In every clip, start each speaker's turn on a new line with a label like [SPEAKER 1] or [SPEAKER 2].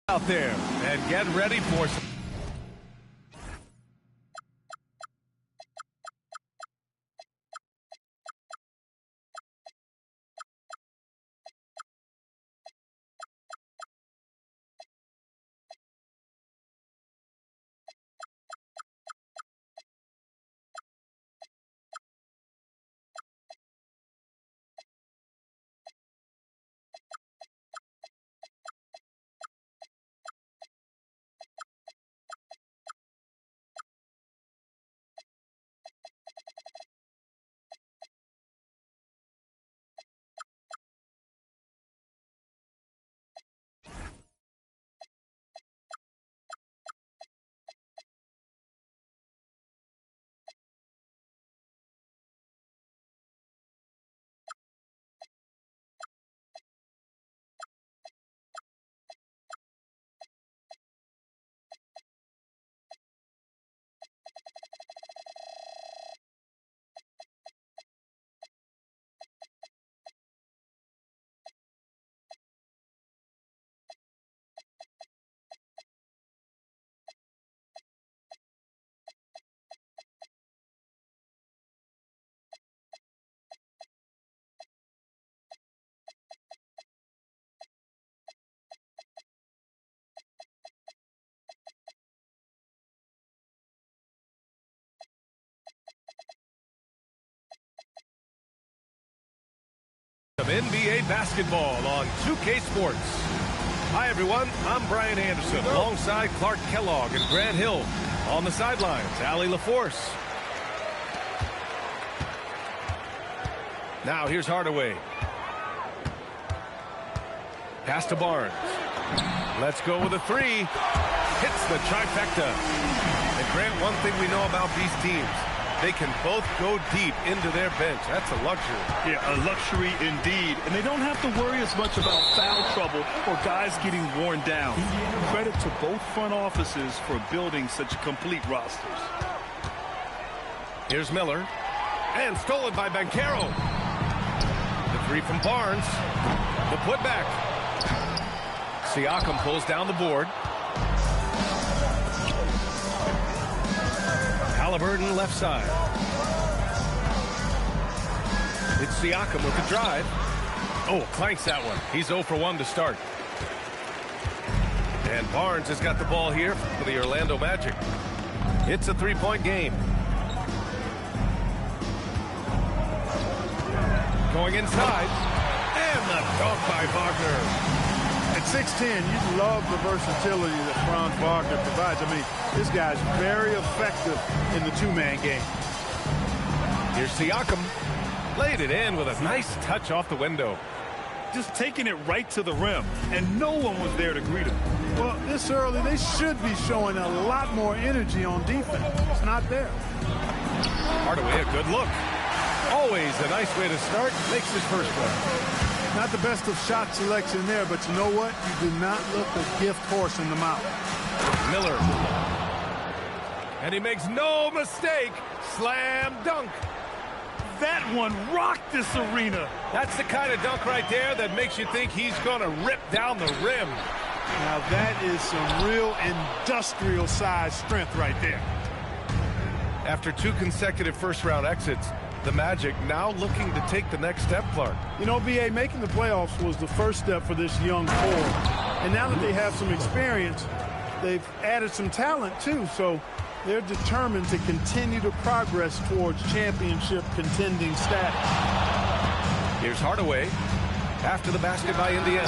[SPEAKER 1] out there and get ready for some. Of NBA basketball on 2K Sports. Hi everyone, I'm Brian Anderson alongside Clark Kellogg and Grant Hill. On the sidelines, Allie LaForce. Now here's Hardaway. Pass to Barnes. Let's go with a three. Hits the trifecta. And Grant, one thing we know about these teams, they can both go deep into their bench. That's a luxury.
[SPEAKER 2] Yeah, a luxury indeed. And they don't have to worry as much about foul trouble or guys getting worn down. Credit to both front offices for building such complete rosters.
[SPEAKER 1] Here's Miller. And stolen by Banchero. The three from Barnes. The putback. Siakam pulls down the board. Halliburton left side. It's Siakam with the drive. Oh, clanks that one. He's 0 for 1 to start. And Barnes has got the ball here for the Orlando Magic. It's a three-point game. Going inside. And the dunk by Wagner.
[SPEAKER 3] At 6'10", you love the versatility that Franz Wagner provides. I mean, this guy's very effective in the two-man game.
[SPEAKER 1] Here's Siakam. Laid it in with a nice touch off the window.
[SPEAKER 2] Just taking it right to the rim, and no one was there to greet him.
[SPEAKER 3] Well, this early, they should be showing a lot more energy on defense. It's not there.
[SPEAKER 1] Hardaway, a good look. Always a nice way to start. Makes his first one.
[SPEAKER 3] Not the best of shot selection there, but you know what? You do not look a gift horse in the mouth.
[SPEAKER 1] Miller. And he makes no mistake. Slam dunk.
[SPEAKER 2] That one rocked this arena.
[SPEAKER 1] That's the kind of dunk right there that makes you think he's going to rip down the rim.
[SPEAKER 3] Now that is some real industrial size strength right there.
[SPEAKER 1] After 2 consecutive first-round exits, the Magic now looking to take the next step, Clark.
[SPEAKER 3] You know, B.A., making the playoffs was the first step for this young core. And now that they have some experience, they've added some talent, too. So they're determined to continue to progress towards championship contending status.
[SPEAKER 1] Here's Hardaway after the basket by Indiana.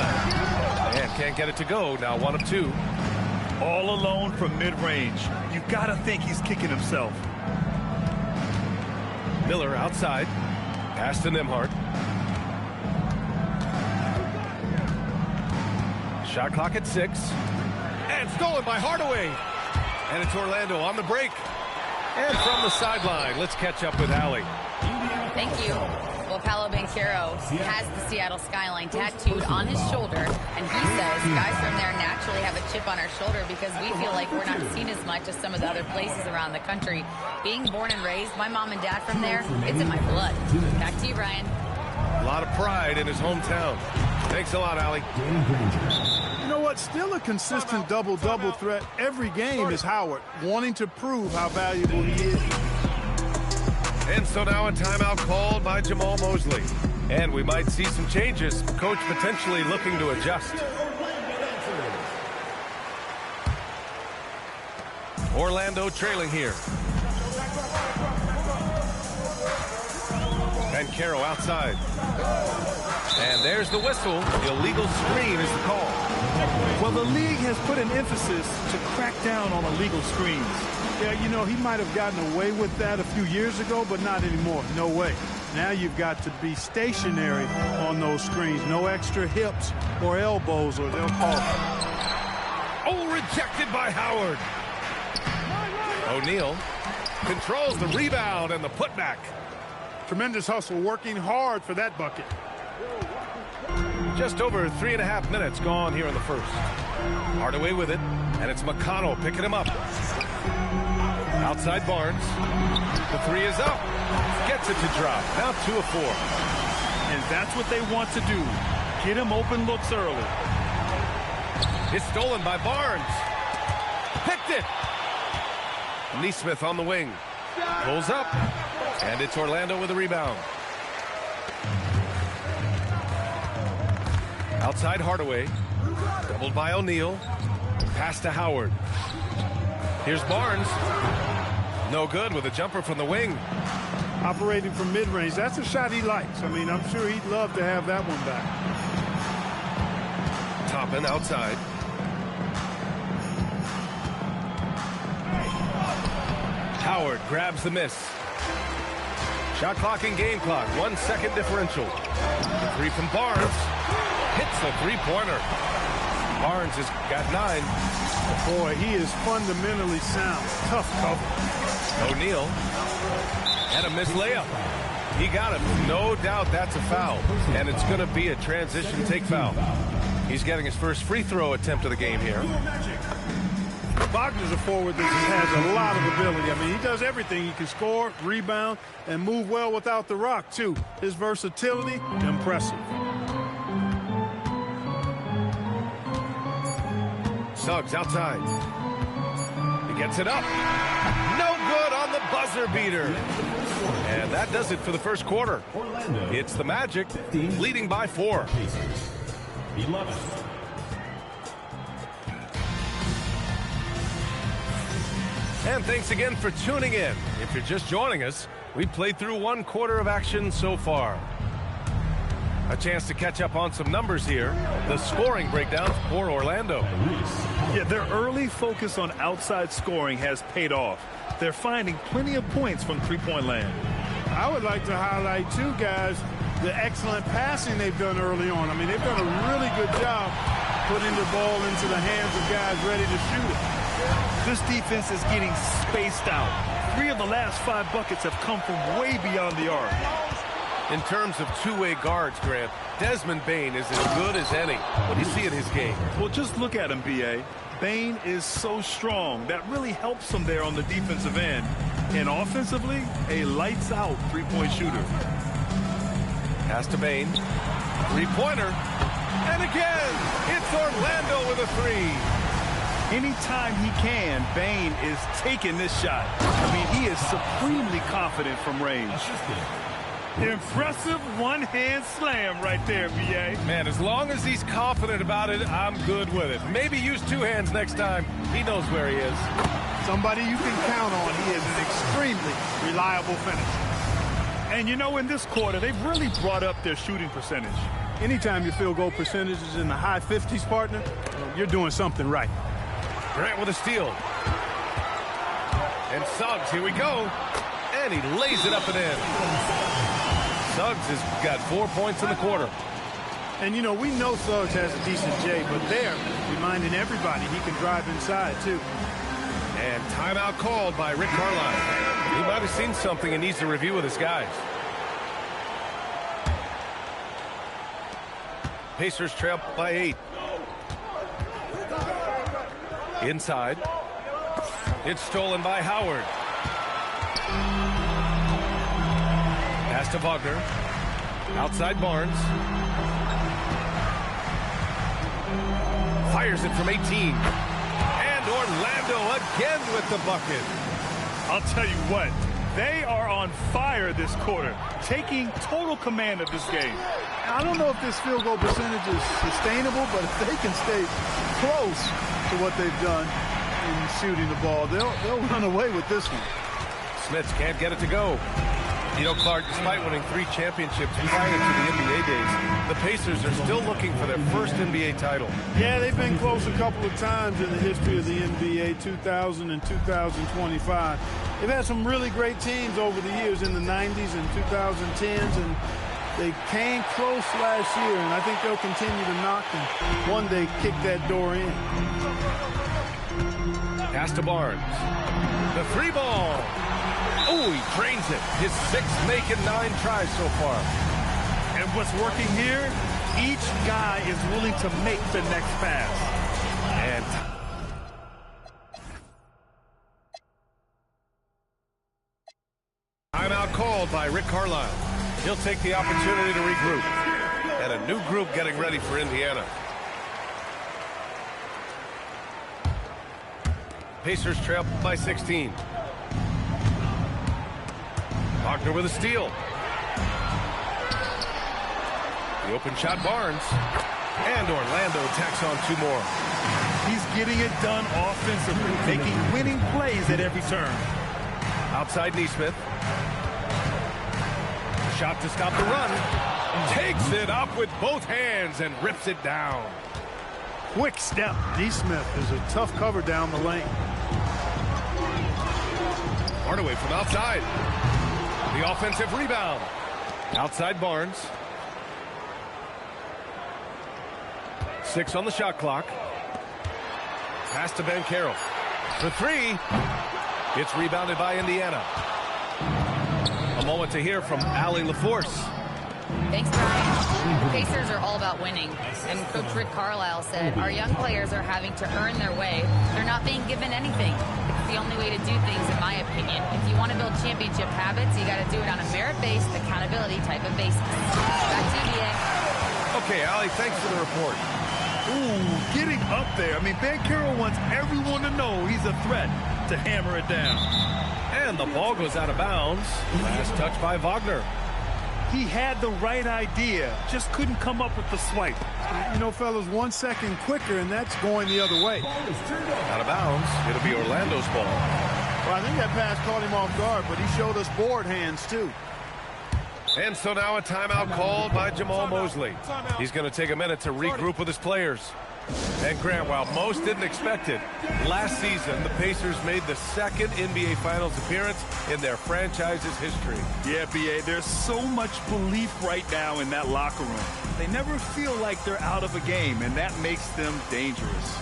[SPEAKER 1] And can't get it to go. Now 1 of 2.
[SPEAKER 2] All alone from mid-range. You got to think he's kicking himself.
[SPEAKER 1] Miller outside. Pass to Nembhard. Shot clock at 6. And stolen by Hardaway. And it's Orlando on the break. And from the sideline, let's catch up with Allie.
[SPEAKER 4] Thank you. Well, Paolo Banchero has the Seattle skyline tattooed on his shoulder, and he says guys from there naturally have a chip on our shoulder because we feel like we're not seen as much as some of the other places around the country. Being born and raised, my mom and dad from there, it's in my blood. Back to you, Brian.
[SPEAKER 1] A lot of pride in his hometown. Thanks a lot, Allie.
[SPEAKER 3] You know what? Still a consistent double-double threat every game is Howard, wanting to prove how valuable he is.
[SPEAKER 1] And so now a timeout called by Jamal Mosley. And we might see some changes. Coach potentially looking to adjust. Orlando trailing here. Banchero outside. And there's the whistle. The illegal screen is the call.
[SPEAKER 2] Well, the league has put an emphasis to crack down on illegal screens.
[SPEAKER 3] Yeah, you know, he might have gotten away with that a few years ago, but not anymore. No way. Now you've got to be stationary on those screens. No extra hips or elbows, or they'll call it.
[SPEAKER 1] Oh, rejected by Howard. O'Neal controls the rebound and the putback.
[SPEAKER 3] Tremendous hustle, working hard for that bucket.
[SPEAKER 1] Just over 3.5 minutes gone here in the first. Hardaway with it, and it's McConnell picking him up. Outside Barnes. The three is up. Gets it to drop. Now 2 of 4.
[SPEAKER 2] And that's what they want to do. Get him open looks early.
[SPEAKER 1] It's stolen by Barnes. Picked it. Nesmith on the wing. Pulls up. And it's Orlando with the rebound. Outside Hardaway. Doubled by O'Neal. Pass to Howard. Here's Barnes. No good with a jumper from the wing.
[SPEAKER 3] Operating from mid-range. That's a shot he likes. I mean, I'm sure he'd love to have that one back.
[SPEAKER 1] Toppin outside. Howard grabs the miss. Shot clock and game clock. 1 second differential. The three from Barnes. Hits the three-pointer. Barnes has got 9.
[SPEAKER 3] Boy, he is fundamentally sound. Tough cover.
[SPEAKER 1] O'Neal. And a missed layup. He got him. No doubt that's a foul. And it's going to be a transition take foul. He's getting his first free throw attempt of the game here.
[SPEAKER 3] Wagner's a forward that has a lot of ability. I mean, he does everything. He can score, rebound, and move well without the rock, too. His versatility, impressive.
[SPEAKER 1] Suggs outside. He gets it up. No good on the buzzer beater. And that does it for the first quarter. It's the Magic leading by 4.
[SPEAKER 5] 11.
[SPEAKER 1] And thanks again for tuning in. If you're just joining us, we've played through 1 quarter of action so far. A chance to catch up on some numbers here. The scoring breakdown for Orlando.
[SPEAKER 2] Yeah, their early focus on outside scoring has paid off. They're finding plenty of points from three-point land.
[SPEAKER 3] I would like to highlight, too, guys, the excellent passing they've done early on. I mean, they've done a really good job putting the ball into the hands of guys ready to shoot it.
[SPEAKER 2] This defense is getting spaced out. 3 of the last 5 buckets have come from way beyond the arc.
[SPEAKER 1] In terms of two-way guards, Grant, Desmond Bane is as good as any. What do you see in his game?
[SPEAKER 2] Well, just look at him, B.A. Bane is so strong. That really helps him there on the defensive end. And offensively, a lights-out three-point shooter.
[SPEAKER 1] Pass to Bane. Three-pointer. And again, it's Orlando with a 3.
[SPEAKER 2] Anytime he can, Bane is taking this shot. I mean, he is supremely confident from range. Impressive one-hand slam right there, B.A.
[SPEAKER 1] Man, as long as he's confident about it, I'm good with it. Maybe use 2 hands next time. He knows where he is.
[SPEAKER 3] Somebody you can count on. He is an extremely reliable finisher.
[SPEAKER 2] And you know, in this quarter, they've really brought up their shooting percentage.
[SPEAKER 3] Anytime your field goal percentage is in the high 50s, partner, you're doing something right.
[SPEAKER 1] Grant with a steal. And Suggs, here we go. And he lays it up and in. Suggs has got 4 points in the quarter.
[SPEAKER 3] And, you know, we know Suggs has a decent J, but they're reminding everybody he can drive inside, too.
[SPEAKER 1] And timeout called by Rick Carlisle. He might have seen something and needs to review with his guys. Pacers trail by 8. Inside. It's stolen by Howard. Pass to Wagner. Outside Barnes. Fires it from 18. And Orlando again with the bucket.
[SPEAKER 2] I'll tell you what, they are on fire this quarter, taking total command of this game.
[SPEAKER 3] I don't know if this field goal percentage is sustainable, but if they can stay close to what they've done in shooting the ball, they'll run away with this one.
[SPEAKER 1] Smits can't get it to go. You know, Clark, despite winning 3 championships prior to the NBA days, the Pacers are still looking for their first NBA title.
[SPEAKER 3] Yeah, they've been close a couple of times in the history of the NBA, 2000 and 2025. They've had some really great teams over the years in the 90s and 2010s, and they came close last year, and I think they'll continue to knock and one day kick that door in.
[SPEAKER 1] Pass to Barnes. The 3 ball. Oh, he drains it. His 6th make and 9 tries so far.
[SPEAKER 2] And what's working here, each guy is willing to make the next pass.
[SPEAKER 1] And timeout called by Rick Carlisle. He'll take the opportunity to regroup. And a new group getting ready for Indiana. Pacers trail by 16. Wagner with a steal. The open shot, Barnes. And Orlando tacks on 2 more.
[SPEAKER 2] He's getting it done offensively, making winning plays at every turn.
[SPEAKER 1] Outside Nesmith. Shot to stop the run. Takes it up with both hands and rips it down.
[SPEAKER 3] Quick step. Nesmith is a tough cover down the lane.
[SPEAKER 1] Hardaway from outside. The offensive rebound. Outside Barnes. 6 on the shot clock. Pass to Banchero. For 3. It's rebounded by Indiana. A moment to hear from Allie LaForce.
[SPEAKER 4] Thanks, Brian. The Pacers are all about winning. And Coach Rick Carlisle said, our young players are having to earn their way. They're not being given anything. It's the only way to do things, in my opinion. If you want to build championship habits, you got to do it on a merit-based, accountability type of basis. Back to you, BA.
[SPEAKER 1] Okay, Allie, thanks for the report.
[SPEAKER 2] Ooh, getting up there. I mean, Banchero wants everyone to know he's a threat to hammer it down.
[SPEAKER 1] And the ball goes out of bounds. Last touch by Wagner.
[SPEAKER 2] He had the right idea, just couldn't come up with the swipe.
[SPEAKER 3] You know, fellas, 1 second quicker, and that's going the other way.
[SPEAKER 1] Out of bounds. It'll be Orlando's ball.
[SPEAKER 3] Well, I think that pass caught him off guard, but he showed us board hands, too.
[SPEAKER 1] And so now a timeout called by Jamal Mosley. He's going to take a minute to regroup with his players. And Grant, while most didn't expect it, last season the Pacers made the 2nd NBA Finals appearance in their franchise's history.
[SPEAKER 2] Yeah, B.A., there's so much belief right now in that locker room. They never feel like they're out of a game, and that makes them dangerous.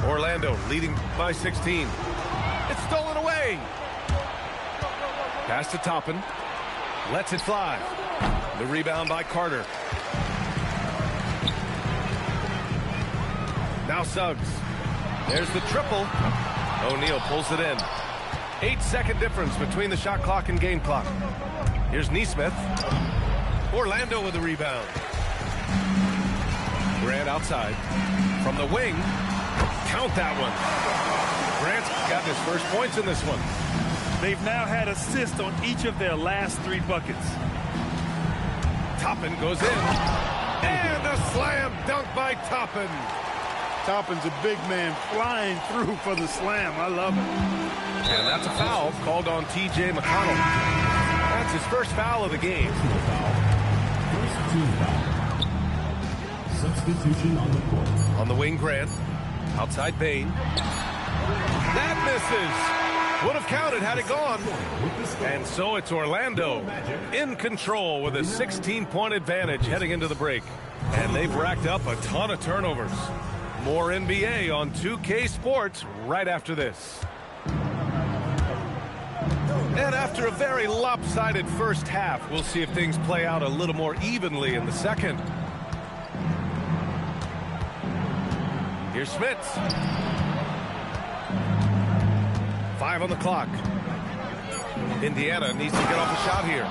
[SPEAKER 1] Orlando leading by 16. It's stolen away. Pass to Toppin. Lets it fly. The rebound by Carter. Now Suggs. There's the triple. O'Neal pulls it in. 8-second difference between the shot clock and game clock. Here's Nesmith. Orlando with the rebound. Grant outside. From the wing. Count that one. Grant's got his first points in this one.
[SPEAKER 2] They've now had assists on each of their last 3 buckets.
[SPEAKER 1] Toppin goes in. And a slam dunk by Toppin.
[SPEAKER 3] Toppin's a big man flying through for the slam. I love it.
[SPEAKER 1] And that's a foul called on T.J. McConnell. That's his first foul of the game.
[SPEAKER 5] First team foul. Substitution on the court.
[SPEAKER 1] On the wing, Grant. Outside Bain. That misses. Would have counted had it gone. And so it's Orlando in control with a 16-point advantage heading into the break. And they've racked up a ton of turnovers. More NBA on 2K Sports right after this. And after a very lopsided first half, we'll see if things play out a little more evenly in the second. Here's Smits. 5 on the clock. Indiana needs to get off a shot here.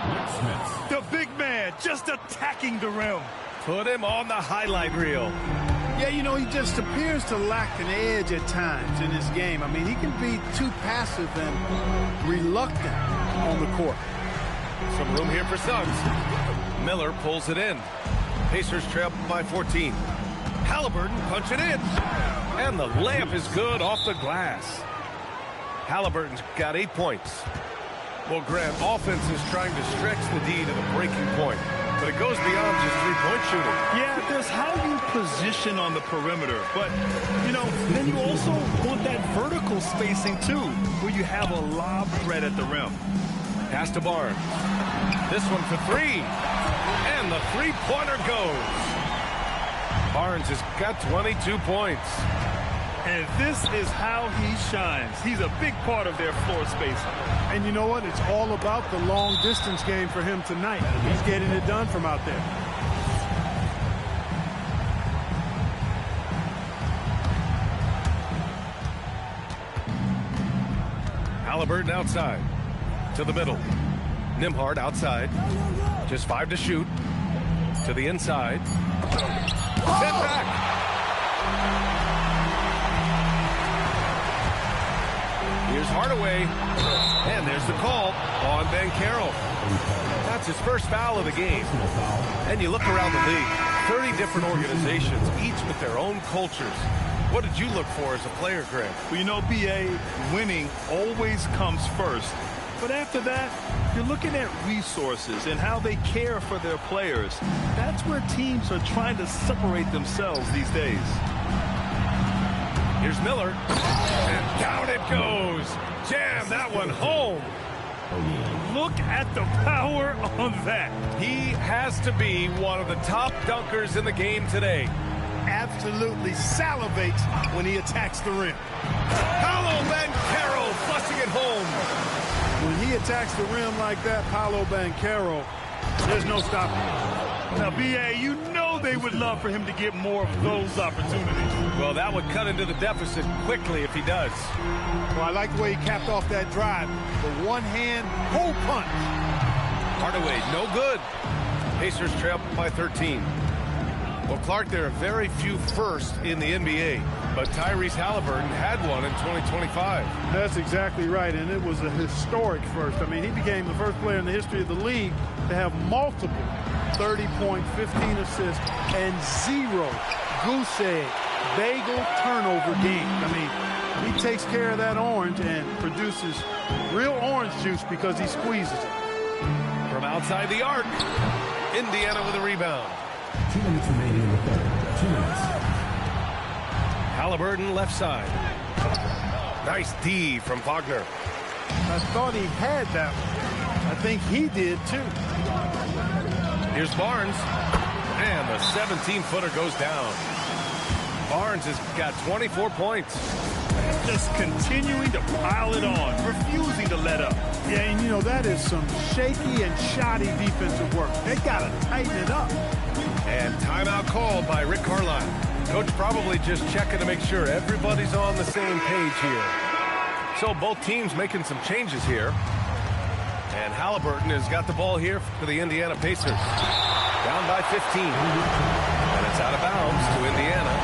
[SPEAKER 2] The big man just attacking the rim.
[SPEAKER 1] Put him on the highlight reel.
[SPEAKER 3] Yeah, you know, he just appears to lack an edge at times in this game. I mean, he can be too passive and reluctant on the court.
[SPEAKER 1] Some room here for Suggs. Miller pulls it in. Pacers trail by 14. Halliburton punching in. And the layup is good off the glass. Halliburton's got 8 points. Well, Grant, offense is trying to stretch the D to the breaking point. But it goes beyond just three-point shooting.
[SPEAKER 2] Yeah, there's how you position on the perimeter. But, you know, then you also want that vertical spacing, too, where you have a lob threat at the rim.
[SPEAKER 1] Pass to Barnes. This one for 3. And the three-pointer goes. Barnes has got 22 points.
[SPEAKER 2] And this is how he shines. He's a big part of their floor spacing.
[SPEAKER 3] And you know what? It's all about the long-distance game for him tonight. He's getting it done from out there.
[SPEAKER 1] Halliburton outside. To the middle. Nembhard outside. Just 5 to shoot. To the inside. Sent back. Here's Hardaway. And there's the call on Banchero. That's his first foul of the game. And you look around the league, 30 different organizations, each with their own cultures. What did you look for as a player, Greg?
[SPEAKER 2] Well, you know, B.A., winning always comes first. But after that, you're looking at resources and how they care for their players. That's where teams are trying to separate themselves these days.
[SPEAKER 1] Here's Miller. And down it goes. Jam that one home.
[SPEAKER 2] Look at the power on that.
[SPEAKER 1] He has to be one of the top dunkers in the game today.
[SPEAKER 3] Absolutely salivates when he attacks the rim.
[SPEAKER 1] Paolo Banchero flushing it home.
[SPEAKER 3] When he attacks the rim like that, Paolo Banchero, there's no stopping him.
[SPEAKER 2] Now, B.A., you know they would love for him to get more of those opportunities.
[SPEAKER 1] Well, that would cut into the deficit quickly if he does.
[SPEAKER 3] Well, I like the way he capped off that drive. The one-hand pull punch.
[SPEAKER 1] Hardaway, no good. Pacers trail by 13. Well, Clark, there are very few firsts in the NBA, but Tyrese Halliburton had one in 2025.
[SPEAKER 3] That's exactly right, and it was a historic first. I mean, he became the first player in the history of the league to have multiple 30-point, 15 assists, and 0 goose egg, bagel turnover games. I mean, he takes care of that orange and produces real orange juice because he squeezes it.
[SPEAKER 1] From outside the arc, Indiana with a rebound.
[SPEAKER 5] 2 minutes remaining in the third. 2 minutes.
[SPEAKER 1] Halliburton left side. Nice D from Wagner.
[SPEAKER 3] I thought he had that one. I think he did too.
[SPEAKER 1] Here's Barnes. And the 17-footer goes down. Barnes has got 24 points.
[SPEAKER 2] Just continuing to pile it on, refusing to let up.
[SPEAKER 3] Yeah, and you know, that is some shaky and shoddy defensive work. They got to tighten it up.
[SPEAKER 1] And timeout called by Rick Carlisle. Coach probably just checking to make sure everybody's on the same page here. So both teams making some changes here. And Halliburton has got the ball here for the Indiana Pacers. Down by 15. And it's out of bounds to Indiana.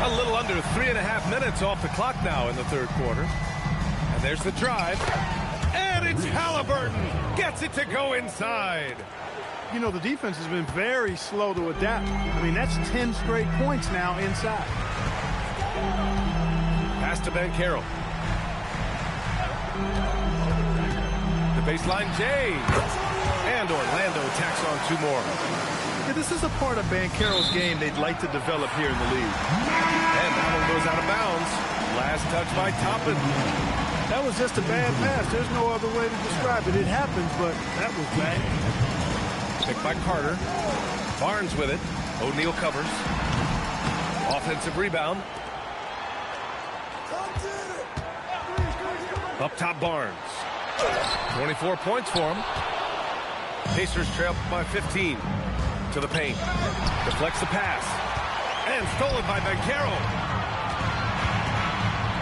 [SPEAKER 1] A little under 3.5 minutes off the clock now in the third quarter. And there's the drive. And it's Halliburton. Gets it to go inside.
[SPEAKER 3] You know, the defense has been very slow to adapt. I mean, that's 10 straight points now inside.
[SPEAKER 1] Pass to Banchero. The baseline, Jay. And Orlando tacks on 2 more.
[SPEAKER 2] Yeah, this is a part of Banchero's game they'd like to develop here in the league.
[SPEAKER 1] And that one goes out of bounds. Last touch by Toppin.
[SPEAKER 3] That was just a bad pass. There's no other way to describe it. It happens, but that was bad.
[SPEAKER 1] Picked by Carter. Barnes with it. O'Neal covers. Offensive rebound. Up top, Barnes. 24 points for him. Pacers trail by 15. To the paint. Deflects the pass. And stolen by Banchero.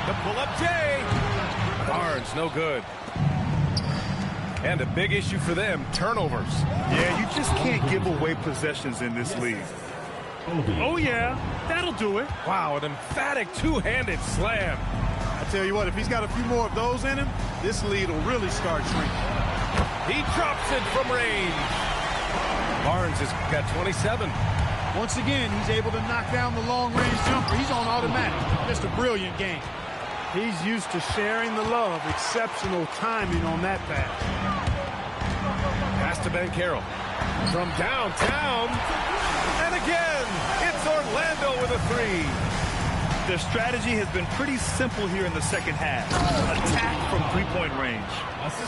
[SPEAKER 1] The pull-up J. Barnes, no good. And a big issue for them, turnovers.
[SPEAKER 2] Yeah, you just can't give away possessions in this league.
[SPEAKER 3] Oh, yeah. That'll do it.
[SPEAKER 1] Wow, an emphatic two-handed slam.
[SPEAKER 3] I tell you what, if he's got a few more of those in him, this lead will really start shrinking.
[SPEAKER 1] He drops it from range. Barnes has got 27.
[SPEAKER 3] Once again, he's able to knock down the long-range jumper. He's on automatic. Just a brilliant game. He's used to sharing the love. Exceptional timing on that pass.
[SPEAKER 1] Pass to Banchero. From downtown. And again, it's Orlando with a 3.
[SPEAKER 2] Their strategy has been pretty simple here in the second half. Attack from three-point range.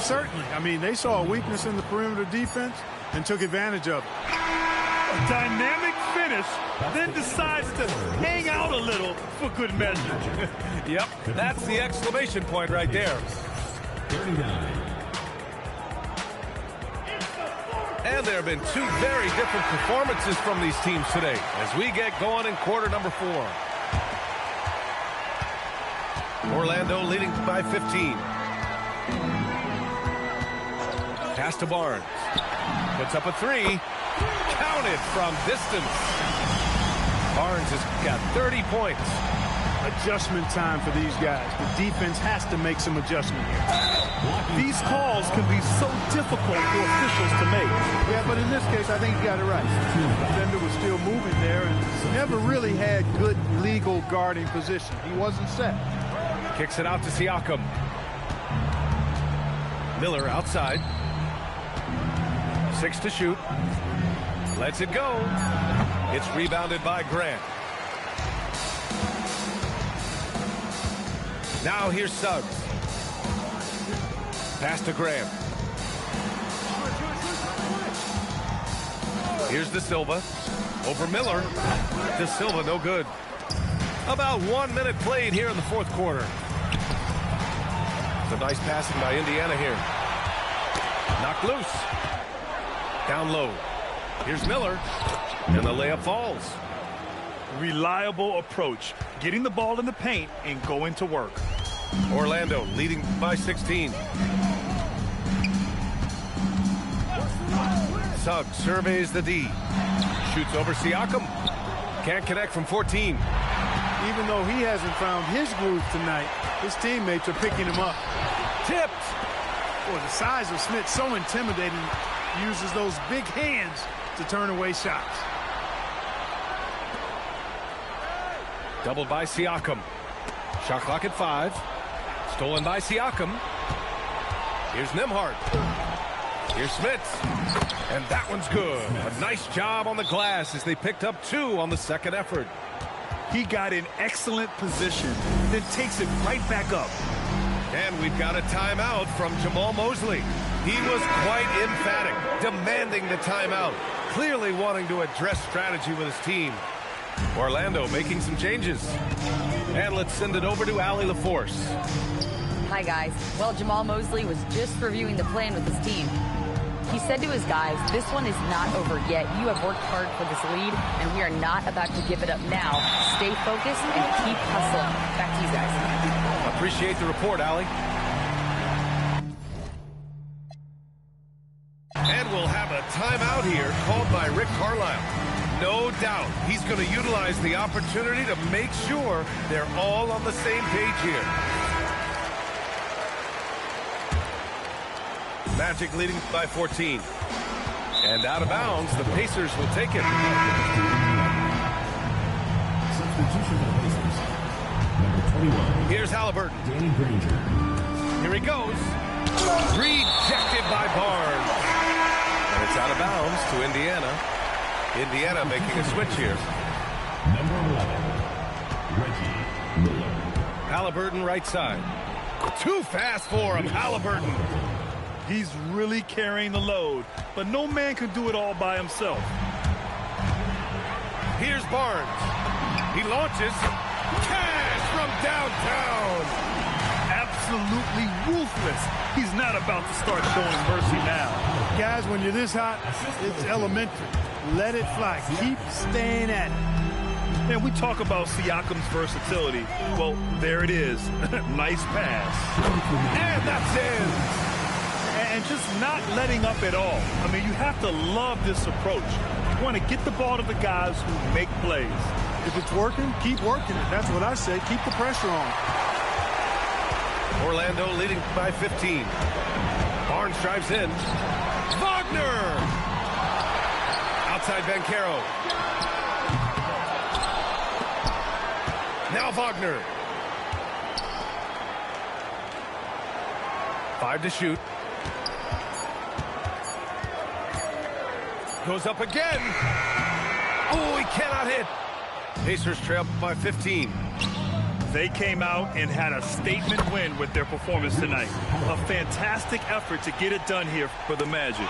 [SPEAKER 3] Certainly. I mean, they saw a weakness in the perimeter defense and took advantage of it.
[SPEAKER 2] A dynamic finish, then decides to hang out a little for good measure.
[SPEAKER 1] Yep, that's the exclamation point right there.
[SPEAKER 5] 39.
[SPEAKER 1] And there have been 2 very different performances from these teams today as we get going in quarter number 4. Orlando leading by 15. Pass to Barnes. Puts up a 3. Counted from distance. Barnes has got 30 points.
[SPEAKER 3] Adjustment time for these guys. The defense has to make some adjustment here.
[SPEAKER 2] These calls can be so difficult for officials to make.
[SPEAKER 3] Yeah, but in this case, I think he got it right. The defender was still moving there and never really had good legal guarding position. He wasn't set.
[SPEAKER 1] Kicks it out to Siakam. Miller outside. 6 to shoot. Lets it go. It's rebounded by Grant. Now here's Suggs. Pass to Graham. Here's De Silva. Over Miller. De Silva, no good. About 1 minute played here in the fourth quarter. It's a nice passing by Indiana here. Knocked loose. Down low. Here's Miller. And the layup falls.
[SPEAKER 2] Reliable approach. Getting the ball in the paint and going to work.
[SPEAKER 1] Orlando leading by 16. Suggs surveys the D. Shoots over Siakam. Can't connect from 14.
[SPEAKER 3] Even though he hasn't found his groove tonight, his teammates are picking him up.
[SPEAKER 1] Tipped.
[SPEAKER 3] Boy, the size of Smith so intimidating. Uses those big hands to turn away shots.
[SPEAKER 1] Doubled by Siakam. Shot clock at 5. Stolen by Siakam. Here's Nembhard. Here's Smith. And that one's good. A nice job on the glass as they picked up 2 on the second effort.
[SPEAKER 2] He got in excellent position, then takes it right back up.
[SPEAKER 1] And we've got a timeout from Jamal Mosley. He was quite emphatic, demanding the timeout, clearly wanting to address strategy with his team. Orlando making some changes. And let's send it over to Allie LaForce.
[SPEAKER 4] Hi, guys. Well, Jamal Mosley was just reviewing the plan with his team. He said to his guys, this one is not over yet. You have worked hard for this lead, and we are not about to give it up now. Stay focused and keep hustling. Back to you guys.
[SPEAKER 1] Appreciate the report, Allie. And we'll have a timeout here called by Rick Carlisle. No doubt he's going to utilize the opportunity to make sure they're all on the same page here. Magic leading by 14. And out of bounds, the Pacers will take it.
[SPEAKER 5] Substitution for the Pacers. Number 21.
[SPEAKER 1] Here's Halliburton.
[SPEAKER 5] Danny Granger.
[SPEAKER 1] Here he goes. Rejected by Barnes. It's out of bounds to Indiana. Indiana making a switch here.
[SPEAKER 5] Number 11, Reggie Miller.
[SPEAKER 1] Halliburton right side. Too fast for him, Halliburton.
[SPEAKER 2] He's really carrying the load, but no man can do it all by himself.
[SPEAKER 1] Here's Barnes. He launches. Cash from downtown.
[SPEAKER 2] Absolutely ruthless. He's not about to start showing mercy now.
[SPEAKER 3] Guys, when you're this hot, it's elementary. Let it fly. Keep staying at it.
[SPEAKER 2] And we talk about Siakam's versatility. Well, there it is. Nice pass.
[SPEAKER 1] And that's in.
[SPEAKER 2] And just not letting up at all. I mean, you have to love this approach. You want to get the ball to the guys who make plays.
[SPEAKER 3] If it's working, keep working it. That's what I say. Keep the pressure on.
[SPEAKER 1] Orlando leading by 15. Barnes drives in. Wagner! Outside Banchero. Now Wagner. 5 to shoot. Goes up again. Oh, he cannot hit. Pacers trail by 15.
[SPEAKER 2] They came out and had a statement win with their performance tonight. A fantastic effort to get it done here for the Magic.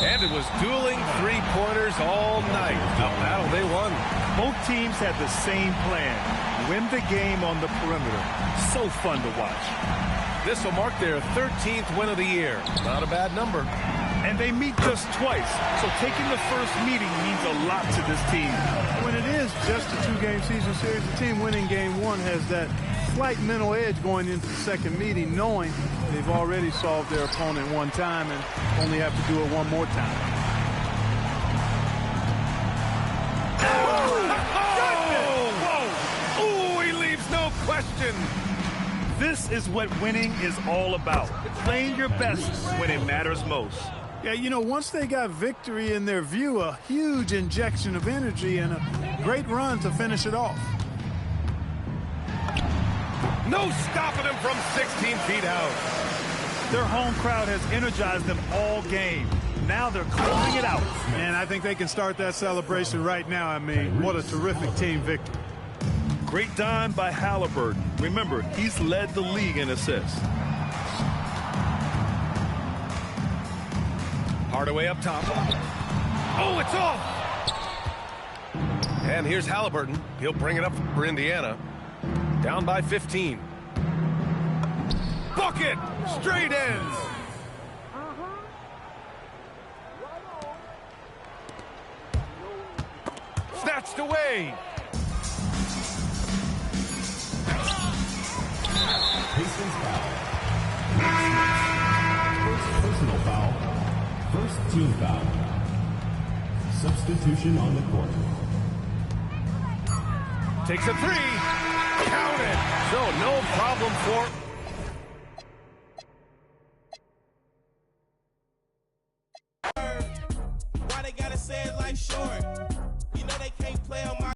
[SPEAKER 1] And it was dueling three-pointers all night. The battle they won.
[SPEAKER 2] Both teams had the same plan. Win the game on the perimeter. So fun to watch.
[SPEAKER 1] This will mark their 13th win of the year. Not a bad number.
[SPEAKER 2] And they meet just twice, so taking the first meeting means a lot to this team.
[SPEAKER 3] When it is just a two-game season series, the team winning game one has that slight mental edge going into the second meeting, knowing they've already solved their opponent one time and only have to do it one more time.
[SPEAKER 1] Oh, he leaves no question.
[SPEAKER 2] This is what winning is all about. Playing your best when it matters most.
[SPEAKER 3] Yeah, you know, once they got victory in their view, a huge injection of energy and a great run to finish it off.
[SPEAKER 1] No stopping him from 16 feet out.
[SPEAKER 2] Their home crowd has energized them all game. Now they're closing it out.
[SPEAKER 3] And I think they can start that celebration right now. I mean, what a terrific team victory.
[SPEAKER 2] Great dime by Halliburton. Remember, he's led the league in assists.
[SPEAKER 1] Hardaway up top. Oh, it's off! And here's Halliburton. He'll bring it up for Indiana. Down by 15. Bucket! Straight in! Snatched away!
[SPEAKER 5] Pacers foul. First personal foul. First team foul. Substitution on the court.
[SPEAKER 1] Takes a three. Count it. So no problem for